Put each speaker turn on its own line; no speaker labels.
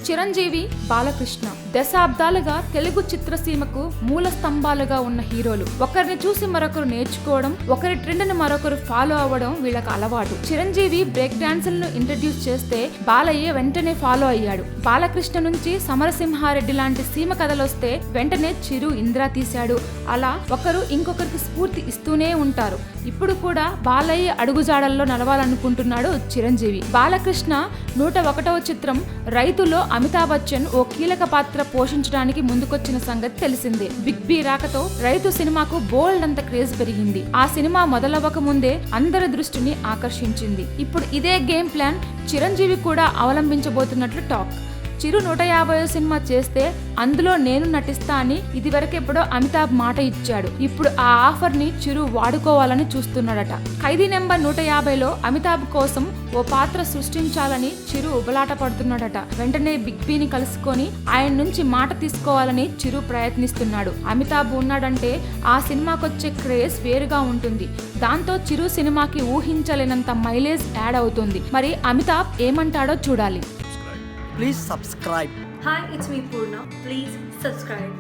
చిరంజీవి, బాలకృష్ణ దశాబ్దాలుగా తెలుగు చిత్రసీమకు మూల స్తంభాలుగా ఉన్న హీరోలు. ఒకరిని చూసి మరొకరు నేర్చుకోవడం, ఒకరి ట్రెండ్ ను మరొకరు ఫాలో అవ్వడం వీళ్ళకి అలవాటు. చిరంజీవి బ్రేక్ డాన్సులను ఇంట్రడ్యూస్ చేస్తే బాలయ్య వెంటనే ఫాలో అయ్యాడు. బాలకృష్ణ నుంచి సమరసింహారెడ్డి లాంటి సీమ కథలొస్తే వెంటనే చిరు, ఇంద్ర తీశాడు. అలా ఒకరు ఇంకొకరికి స్ఫూర్తి ఇస్తూనే ఉంటారు. ఇప్పుడు కూడా బాలయ్య అడుగుజాడల్లో నడవాలనుకుంటున్నాడు చిరంజీవి. బాలకృష్ణ 101వ చిత్రం రైతులో అమితాబ్ బచ్చన్ ఓ కీలక పాత్ర పోషించడానికి ముందుకొచ్చిన సంగతి తెలిసిందే. బిగ్ బి రాకతో రైతు సినిమాకు బోల్డ్ అంత క్రేజ్ పెరిగింది. ఆ సినిమా మొదలవ్వక ముందే అందరి దృష్టిని ఆకర్షించింది. ఇప్పుడు ఇదే గేమ్ ప్లాన్ చిరంజీవి కూడా అవలంబించబోతున్నట్లు టాక్. చిరు 150వ సినిమా చేస్తే అందులో నేను నటిస్తా అని ఇదివరకెప్పుడో అమితాబ్ మాట ఇచ్చాడు. ఇప్పుడు ఆ ఆఫర్ ని చిరు వాడుకోవాలని చూస్తున్నాడట. ఖైదీ నెంబర్ 150లో అమితాబ్ కోసం ఓ పాత్ర సృష్టించాలని చిరు ఉబలాట పడుతున్నాడట. వెంటనే బిగ్ బిని కలుసుకొని ఆయన నుంచి మాట తీసుకోవాలని చిరు ప్రయత్నిస్తున్నాడు. అమితాబ్ ఉన్నాడంటే ఆ సినిమాకొచ్చే క్రేజ్ వేరుగా ఉంటుంది. దాంతో చిరు సినిమాకి ఊహించలేనంత మైలేజ్ యాడ్ అవుతుంది. మరి అమితాబ్ ఏమంటాడో చూడాలి.
Please subscribe.
Hi, it's me Purna. Please subscribe.